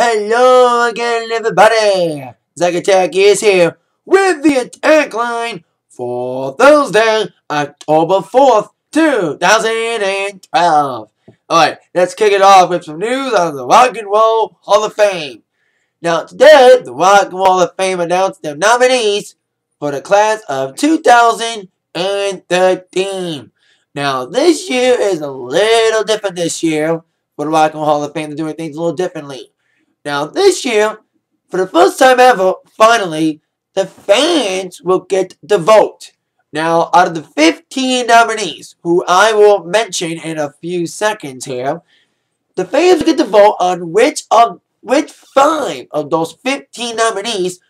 Hello again, everybody. Zack Attack is here with the Atakline for Thursday, October 4th, 2012. Alright, let's kick it off with some news on the Rock and Roll Hall of Fame. Now, today, the Rock and Roll Hall of Fame announced their nominees for the class of 2013. Now, this year is a little different this year for the Rock and Roll Hall of Fame. They're doing things a little differently. Now, this year, for the first time ever, finally, the fans will get to vote. Now, out of the 15 nominees, who I will mention in a few seconds here, the fans will get to vote on which 5 of those 15 nominees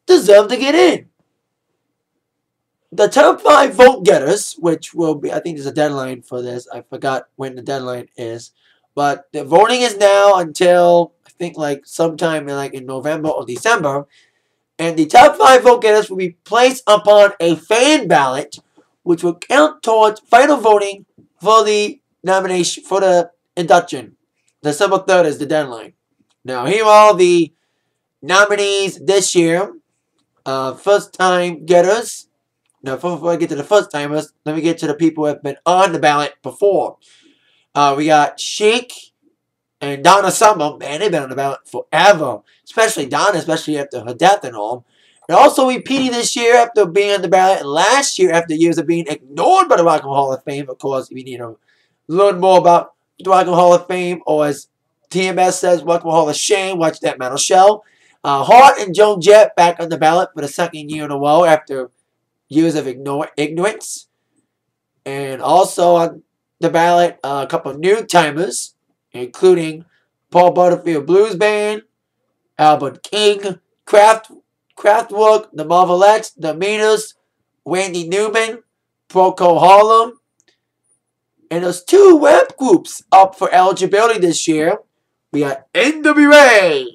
deserve to get in. The top 5 vote getters, which will be, I think there's a deadline for this. I forgot when the deadline is. But the voting is now until, I think, like sometime in November or December. And the top 5 vote getters will be placed upon a fan ballot, which will count towards final voting for the nomination, for the induction. December 3rd is the deadline. Now, here are the nominees this year. First time getters. Now, before I get to the first timers, let me get to the people who have been on the ballot before. We got Chic and Donna Summer. Man, they've been on the ballot forever. Especially Donna, especially after her death and all. And also repeating this year after being on the ballot. And last year after years of being ignored by the Rock and Roll Hall of Fame. Of course, if you need to learn more about the Rock and Roll Hall of Fame, or as TMS says, Rock and Roll Hall of Shame, watch that metal show. Hart and Joan Jett back on the ballot for the second year in a row after years of ignorance. And also on the ballot, a couple of new timers, including Paul Butterfield Blues Band, Albert King, Kraftwerk, The Marvelettes, The Meters, Randy Newman, Procol Harlem. And there's 2 rap groups up for eligibility this year. We got NWA,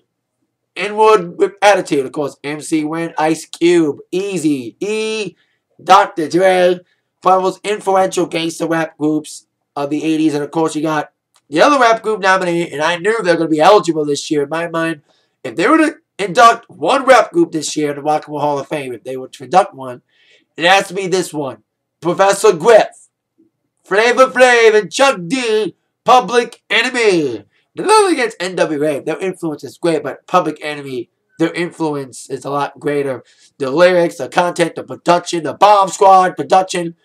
Inward with Attitude, of course, MC Ren, Ice Cube, Easy E, Dr. Dre, one of the most influential gangster rap groups of the 80s. And of course, you got the other rap group nominated, and I knew they were going to be eligible this year in my mind. If they were to induct one rap group this year in the Rock and Roll Hall of Fame, if they were to induct one, it has to be this one. Professor Griff, Flavor Flav, and Chuck D, Public Enemy. Nothing against NWA. Their influence is great, but Public Enemy, their influence is a lot greater. The lyrics, the content, the production, the Bomb Squad production.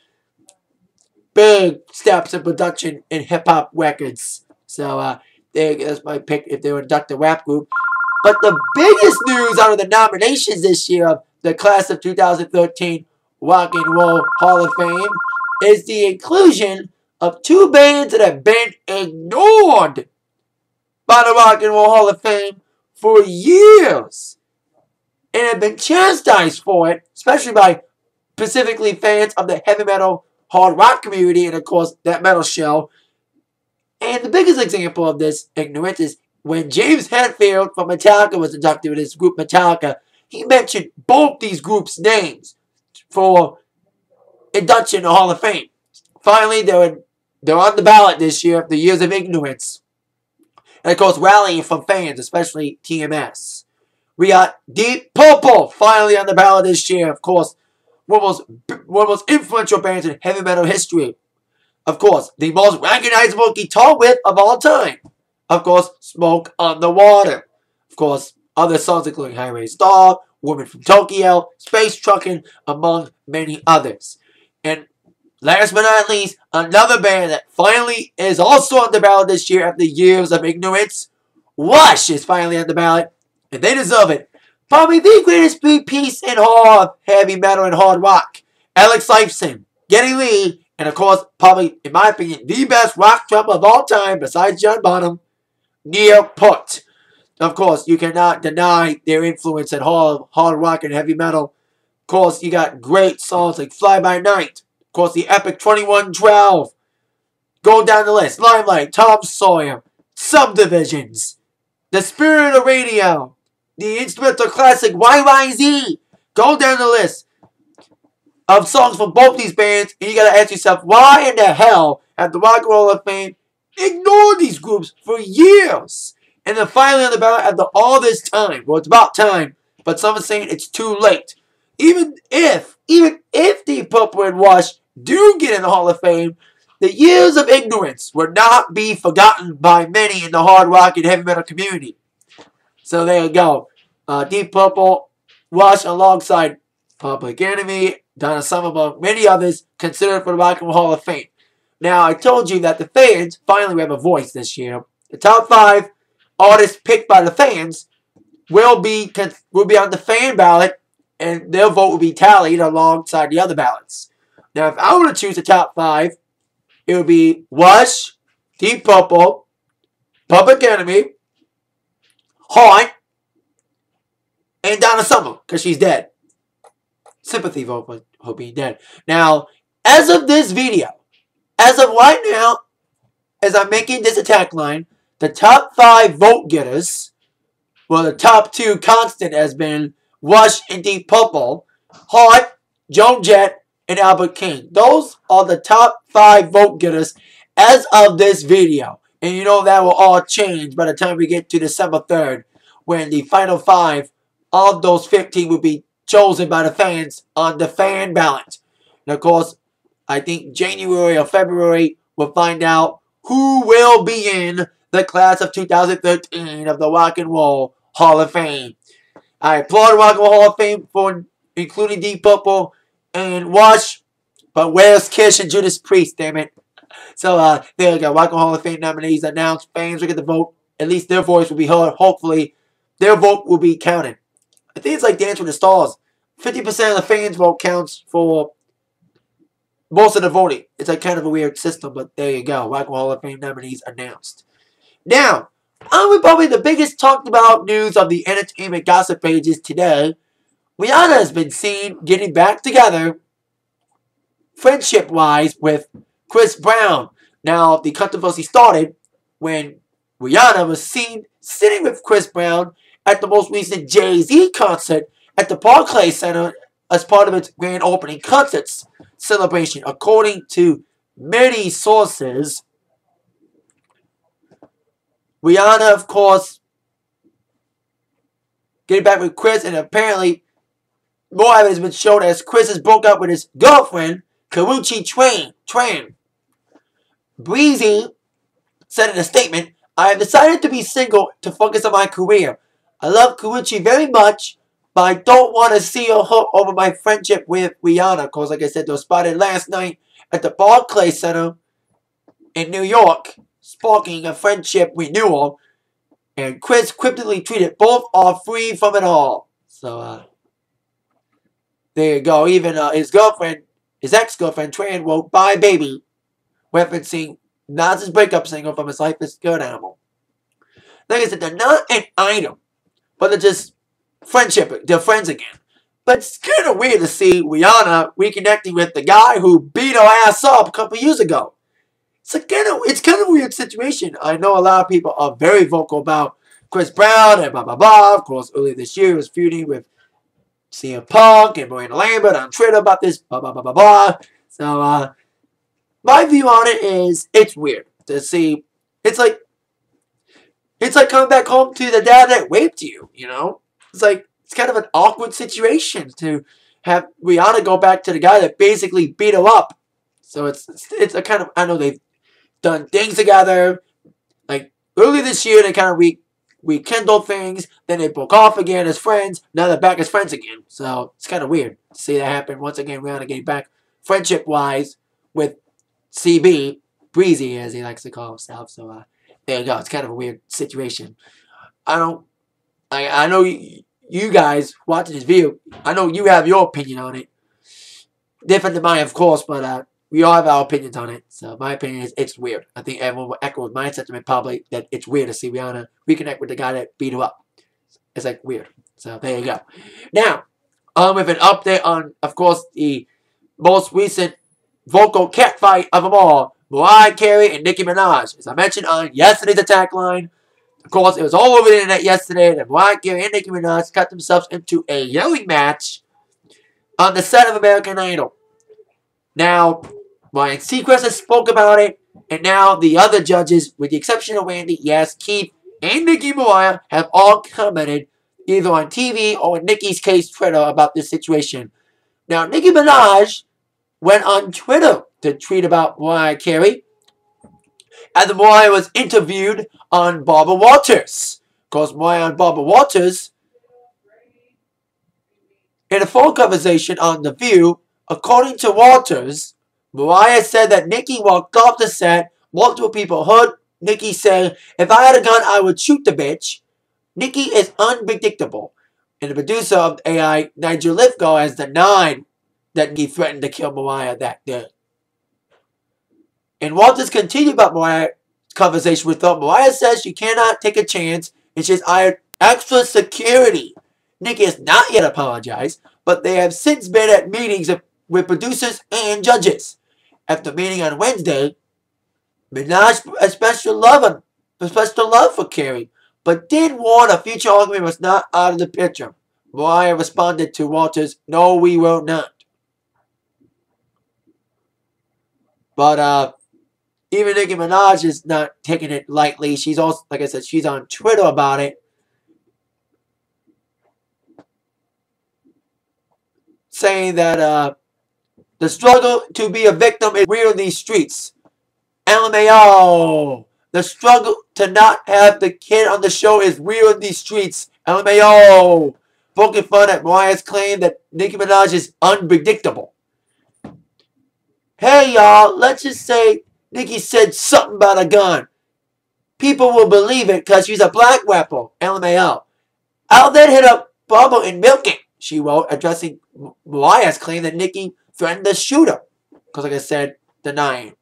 Big steps in production in hip-hop records. So, that's my pick if they were induct a rap group. But the biggest news out of the nominations this year of the class of 2013 Rock and Roll Hall of Fame is the inclusion of 2 bands that have been ignored by the Rock and Roll Hall of Fame for years and have been chastised for it, especially by specifically fans of the heavy metal hard rock community and, of course, that metal show. And the biggest example of this ignorance is when James Hetfield from Metallica was inducted with his group Metallica. He mentioned both these groups' names for induction in the Hall of Fame. Finally, they're on the ballot this year after years of ignorance. And, of course, rallying from fans, especially TMS. We got Deep Purple finally on the ballot this year. Of course, one of the most influential bands in heavy metal history. Of course, the most recognizable guitar riff of all time. Of course, Smoke on the Water. Of course, other songs including Highway Star, Woman from Tokyo, Space Truckin', among many others. And last but not least, another band that finally is also on the ballot this year after years of ignorance. Rush is finally on the ballot, and they deserve it. Probably the greatest piece in all of heavy metal and hard rock. Alex Lifeson, Geddy Lee, and of course, probably, in my opinion, the best rock drummer of all time besides John Bonham, Neil Peart. Of course, you cannot deny their influence in hard rock and heavy metal. Of course, you got great songs like Fly By Night. Of course, the epic 2112. Going down the list. Limelight, Tom Sawyer, Subdivisions, The Spirit of Radio, the instrumental classic YYZ. Go down the list of songs from both these bands, and you gotta ask yourself, why in the hell have the Rock and Roll Hall of Fame ignored these groups for years? And then finally on the ballot after all this time. Well, it's about time, but some are saying it's too late. Even if Deep Purple and Wash do get in the Hall of Fame, the years of ignorance will not be forgotten by many in the hard rock and heavy metal community. So there you go. Deep Purple, Wash alongside Public Enemy, Donna Summer, among many others, considered for the Rock and Roll Hall of Fame. Now, I told you that the fans finally have a voice this year. The top 5 artists picked by the fans will be on the fan ballot, and their vote will be tallied alongside the other ballots. Now, if I were to choose the top 5, it would be Wash, Deep Purple, Public Enemy, Heart, and Donna Summer, because she's dead. Sympathy vote for her being dead. Now, as of this video, as of right now, as I'm making this attack line, the top 5 vote getters, well, the top 2 constant has been Wash and Deep Purple, Heart, Joan Jett, and Albert King. Those are the top 5 vote getters as of this video. And you know that will all change by the time we get to December 3rd, when the final 5 of those 15 will be chosen by the fans on the fan ballot. And of course, I think January or February we'll find out who will be in the class of 2013 of the Rock and Roll Hall of Fame. I applaud the Rock and Roll Hall of Fame for including Deep Purple and Wash, but where's Kish and Judas Priest, damn it? So there you go. Rock and Roll Hall of Fame nominees announced. Fans will get the vote. At least their voice will be heard. Hopefully, their vote will be counted. I think it's like Dance with the Stars. 50% of the fans' vote counts for most of the voting. It's like kind of a weird system, but there you go. Rock and Roll Hall of Fame nominees announced. Now, on with probably the biggest talked about news of the entertainment gossip pages today. Rihanna has been seen getting back together, friendship-wise, with Chris Brown. Now, the controversy started when Rihanna was seen sitting with Chris Brown at the most recent Jay-Z concert at the Barclays Center as part of its grand opening concerts celebration. According to many sources, Rihanna, of course, getting back with Chris, and apparently more evidence has been shown as Chris has broke up with his girlfriend, Karrueche Tran. Breezy said in a statement, "I have decided to be single to focus on my career. I love Karrueche very much, but I don't want to see her hurt over my friendship with Rihanna." Of course, like I said, they were spotted last night at the Barclays Center in New York, sparking a friendship renewal. And Chris cryptically tweeted, "Both are free from it all." So, there you go. Even his girlfriend, his ex-girlfriend, Tran, wrote, "Bye, baby," referencing Nas's breakup single from his Life is Good album. Like I said, they're not an item, but they're just friendship. They're friends again. But it's kind of weird to see Rihanna reconnecting with the guy who beat her ass up a couple years ago. It's kind of a weird situation. I know a lot of people are very vocal about Chris Brown and blah, blah, blah. Of course, earlier this year he was feuding with CM Punk and Miranda Lambert on Twitter about this, blah, blah, blah, blah, blah. So, my view on it is it's weird to see. It's like coming back home to the dad that raped you, you know? It's kind of an awkward situation to have Rihanna go back to the guy that basically beat her up. So it's a kind of, I know they've done things together. Like earlier this year, they kind of rekindled things. Then they broke off again as friends. Now they're back as friends again. So it's kind of weird to see that happen. Once again, Rihanna getting back friendship-wise with CB, Breezy, as he likes to call himself. So there you go. It's kind of a weird situation. I know you guys watching this video, I know you have your opinion on it. Different than mine, of course, but we all have our opinions on it. So my opinion is it's weird. I think everyone will echo my sentiment probably that it's weird to see Rihanna reconnect with the guy that beat her up. It's like weird. So there you go. Now, with an update on, of course, the most recent vocal catfight of them all, Mariah Carey and Nicki Minaj. As I mentioned on yesterday's attack line, of course, it was all over the internet yesterday that Mariah Carey and Nicki Minaj got themselves into a yelling match on the set of American Idol. Now, Ryan Seacrest has spoke about it, and now the other judges, with the exception of Randy, yes, Keith and Nicki Mariah have all commented either on TV or in Nicki's case Twitter about this situation. Now, Nicki Minaj went on Twitter to tweet about Mariah Carey, and Mariah was interviewed on Barbara Walters. Of course, Mariah and Barbara Walters, in a phone conversation on The View, according to Walters, Mariah said that Nicki walked off the set. Multiple people heard Nicki say, "If I had a gun, I would shoot the bitch." Nicki is unpredictable. And the producer of AI, Nigel Lithgow, has denied that Nicki threatened to kill Mariah that day. And Walters continued about Mariah's conversation with her. Mariah says she cannot take a chance, and she has hired extra security. Nicki has not yet apologized, but they have since been at meetings with producers and judges. After meeting on Wednesday, Minaj expressed special love for Carey, but did warn a future argument was not out of the picture. Mariah responded to Walters, "No, we will not." But even Nicki Minaj is not taking it lightly. She's also, like I said, she's on Twitter about it, saying that the struggle to be a victim is real in these streets. LMAO. The struggle to not have the kid on the show is real in these streets. LMAO. Poking fun at Mariah's claim that Nicki Minaj is unpredictable. Hey y'all, let's just say Nicki said something about a gun. People will believe it because she's a black rapper. LMAO. I'll then hit up Bubba and milk it, she wrote, addressing Mariah's claim that Nicki threatened to shoot her. Because, like I said, denying.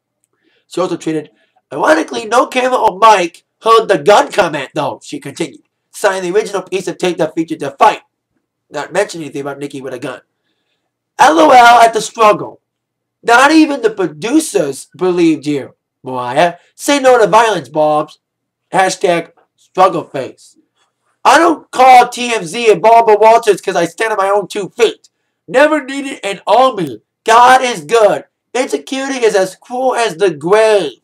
She also tweeted, "Ironically, no camera or mic heard the gun comment, though," she continued, citing the original piece of tape that featured the fight, not mentioning anything about Nicki with a gun. LOL at the struggle. Not even the producers believed you, Mariah. Say no to violence, Bobs. Hashtag struggle face. I don't call TMZ and Barbara Walters because I stand on my own 2 feet. Never needed an army. God is good. Insecurity is as cruel as the grave.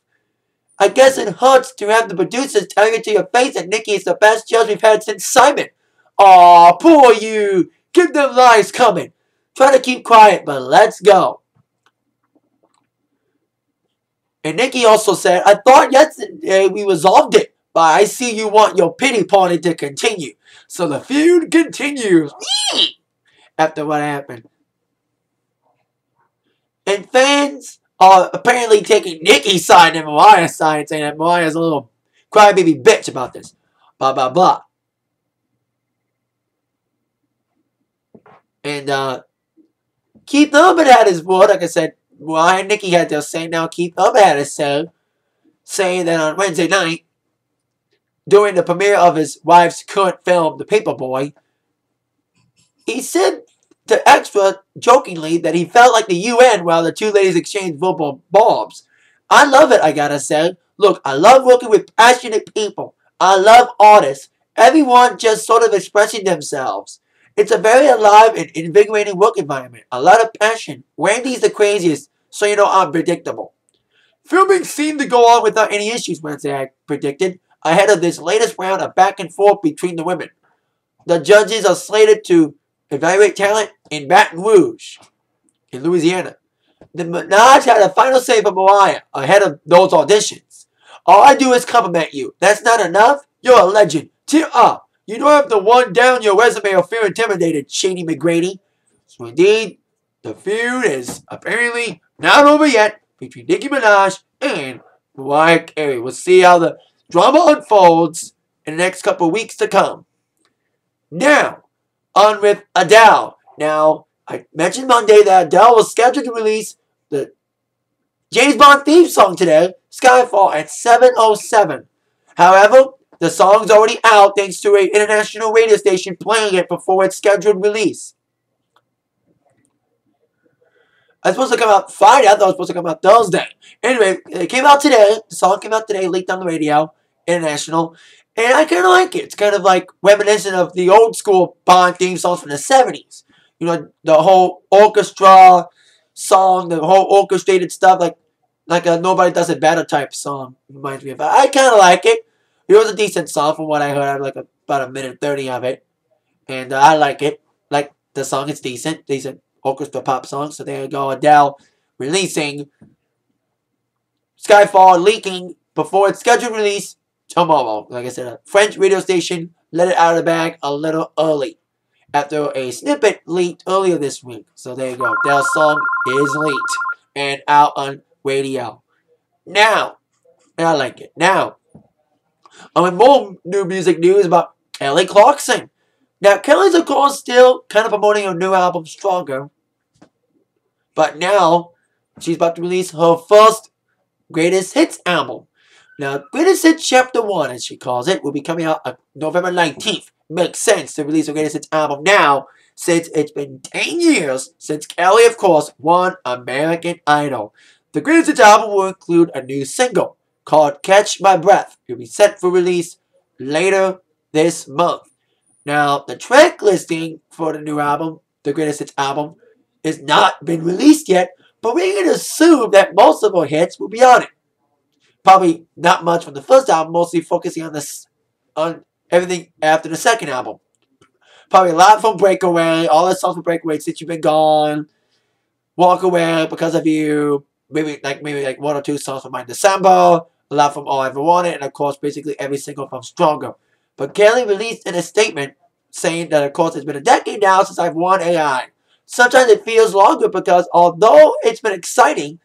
I guess it hurts to have the producers tell you to your face that Nicki is the best judge we've had since Simon. Aw, poor you. Keep them lies coming. Try to keep quiet, but let's go. And Nicki also said, "I thought yesterday we resolved it, but I see you want your pity party to continue. So the feud continues." After what happened. And fans are apparently taking Nicki's side and Mariah's side, saying that Mariah's a little crybaby bitch about this. Blah, blah, blah. And Keith Urban had his word. Like I said, Mariah and Nicki had their say. Now Keith Urban had his say, saying that on Wednesday night, during the premiere of his wife's current film, The Paperboy, he said to Extra, jokingly, that he felt like the UN while the two ladies exchanged verbal bombs. I love it, I gotta say. Look, I love working with passionate people. I love artists. Everyone just sort of expressing themselves. It's a very alive and invigorating work environment. A lot of passion. Randy's the craziest, so you know I'm predictable. Filming seemed to go on without any issues, Wednesday, I predicted, ahead of this latest round of back and forth between the women. The judges are slated to evaluate talent in Baton Rouge, in Louisiana. The Minaj had a final say for Mariah ahead of those auditions. "All I do is compliment you. That's not enough? You're a legend. Tear up. You don't have to one down your resume or feel intimidated, Shady McGrady." So indeed, the feud is apparently not over yet between Nicki Minaj and Mariah Carey. We'll see how the drama unfolds in the next couple of weeks to come. Now, on with Adele. Now, I mentioned Monday that Adele was scheduled to release the James Bond theme song today, Skyfall, at 7:07. However, the song's already out thanks to an international radio station playing it before its scheduled release. It's supposed to come out Friday. I thought it was supposed to come out Thursday. Anyway, it came out today. The song came out today, leaked on the radio, international. And I kind of like it. It's kind of like reminiscent of the old school Bond theme songs from the 70s. You know, the whole orchestra song, the whole orchestrated stuff, like a Nobody Does It Better type song. Reminds me of that. I kind of like it. It was a decent song from what I heard. I like about a minute 30 of it. And I like it. Like the song, it's decent. Decent orchestra pop song. So there you go. Adele releasing Skyfall, leaking before its scheduled release tomorrow. Like I said, a French radio station let it out of the bag a little early after a snippet leaked earlier this week. So there you go. Adele's song is leaked and out on radio. Now, I like it. Now, more new music news about Kelly Clarkson. Now, Kelly's, of course, still kind of promoting her new album, Stronger. But now, she's about to release her first Greatest Hits album. Now, Greatest Hits Chapter 1, as she calls it, will be coming out on November 19th. Makes sense to release her Greatest Hits album now, since it's been 10 years since Kelly, of course, won American Idol. The Greatest Hits album will include a new single called Catch My Breath. It will be set for release later this month. Now, the track listing for the new album, the Greatest Hits album, has not been released yet, but we're going to assume that most of her hits will be on it. Probably not much from the first album, mostly focusing on everything after the second album. Probably a lot from Breakaway, all the songs from Breakaway, Since You've Been Gone, Walk Away, Because of You, maybe like one or two songs from My December, a lot from All I Ever Wanted, and of course basically every single from Stronger. But Kelly released in a statement saying that, of course, it's been a decade now since I've won AI. Sometimes it feels longer because although it's been exciting,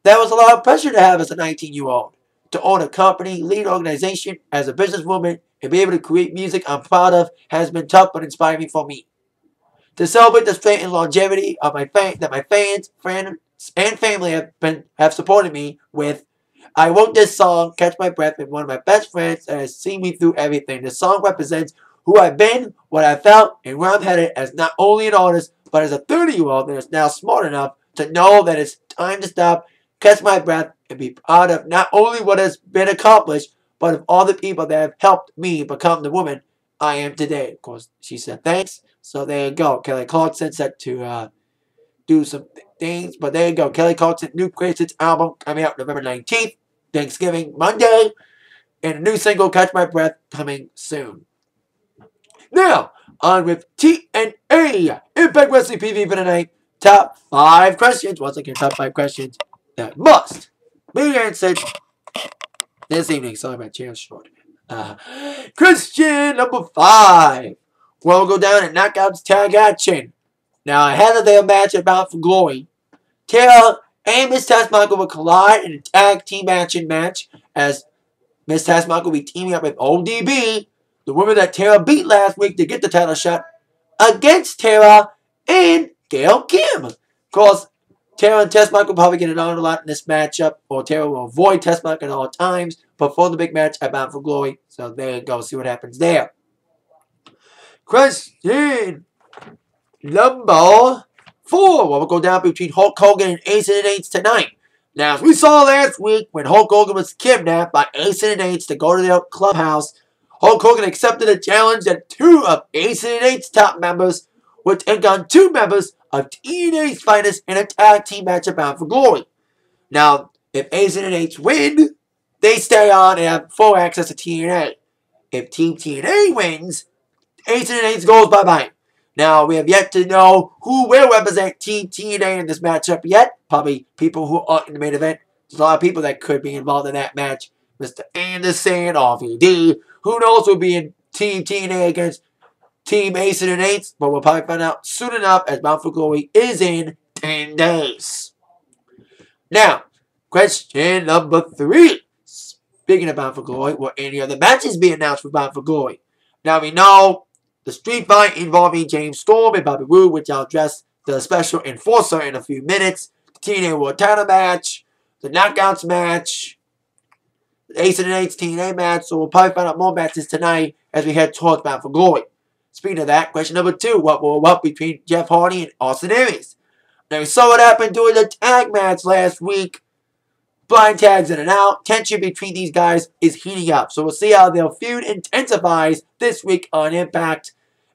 there was a lot of pressure to have as a 19-year-old. To own a company, lead an organization as a businesswoman, and be able to create music I'm proud of has been tough but inspiring for me. To celebrate the strength and longevity of my fans, friends, and family have supported me with, I wrote this song, Catch My Breath, with one of my best friends that has seen me through everything. The song represents who I've been, what I felt, and where I'm headed as not only an artist, but as a 30-year-old that is now smart enough to know that it's time to stop, catch my breath, and be proud of not only what has been accomplished, but of all the people that have helped me become the woman I am today. Of course, she said thanks. So there you go. Kelly Clarkson set to do some things. But there you go. Kelly Clarkson, new Greatest Hits album coming out November 19th. Thanksgiving Monday. And a new single, Catch My Breath, coming soon. Now, on with TNA Impact Wrestling Preview for tonight. Top 5 questions. Once again, top 5 questions that must be answered this evening. Sorry, my chair's short. Question number 5. We'll go down in Knockouts Tag Action. Now, ahead of their match at Bound for Glory, Tara and Miss Taskmaster will collide in a tag team action match as Miss Taskmaster will be teaming up with ODB, the woman that Tara beat last week to get the title shot, against Tara and Gail Kim. Of course, Tara and Taskmaster will probably get it on a lot in this matchup, or Tara will avoid Taskmaster at all times before the big match at Bound for Glory. So there you go. See what happens there. Question number 4. Well, we'll go down between Hulk Hogan and Ace and Eights tonight. Now, as we saw last week when Hulk Hogan was kidnapped by Ace and Eights to go to their clubhouse, Hulk Hogan accepted a challenge that 2 of Ace and Eights' top members would take on 2 members of TNA's finest in a tag team match Bound for Glory. Now, if Ace and Eights win, they stay on and have full access to TNA. If Team TNA wins, Ace and Eights goes bye-bye. Now, we have yet to know who will represent Team TNA in this matchup yet. Probably people who aren't in the main event. There's a lot of people that could be involved in that match. Mr. Anderson, RVD. Who knows who will be in Team TNA against Team Ace and Eights. But we'll probably find out soon enough as Bound for Glory is in 10 days. Now, question number 3. Speaking of Bound for Glory, will any other matches be announced for Bound for Glory? Now, we know the street fight involving James Storm and Bobby Roode, which I'll address the special enforcer in a few minutes. The TNA World Title match, the Knockouts match, the Ace and Eights TNA match. So we'll probably find out more matches tonight as we head towards Bound for Glory. Speaking of that, question number 2. What will up between Jeff Hardy and Austin Aries? Now, we saw what happened during the tag match last week. Blind tags in and out. Tension between these guys is heating up. So we'll see how their feud intensifies this week on Impact.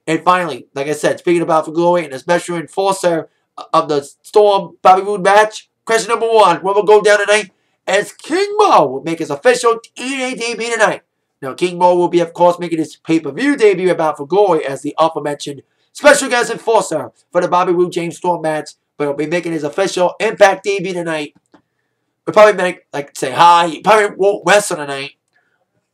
And finally, like I said, speaking about for Glory and a special enforcer of the Storm Bobby Roode match, question number 1, where we'll go down tonight as King Mo will make his official TNA debut tonight. Now, King Mo will be, of course, making his pay-per-view debut at Bound for Glory as the aforementioned special guest enforcer for the Bobby Roode James Storm match, but he'll be making his official Impact debut tonight. We'll probably say hi. He probably won't wrestle tonight.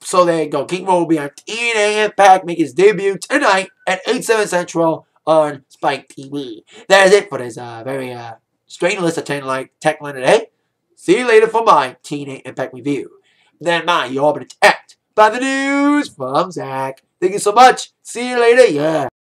So there you go. King Mo will be on TNA Impact, make his debut tonight at 8/7 Central on Spike TV. That is it for this very strange list of 10 Atakline today. See you later for my TNA Impact review. Then my, you've all been attacked by the news from Zach. Thank you so much. See you later. Yeah.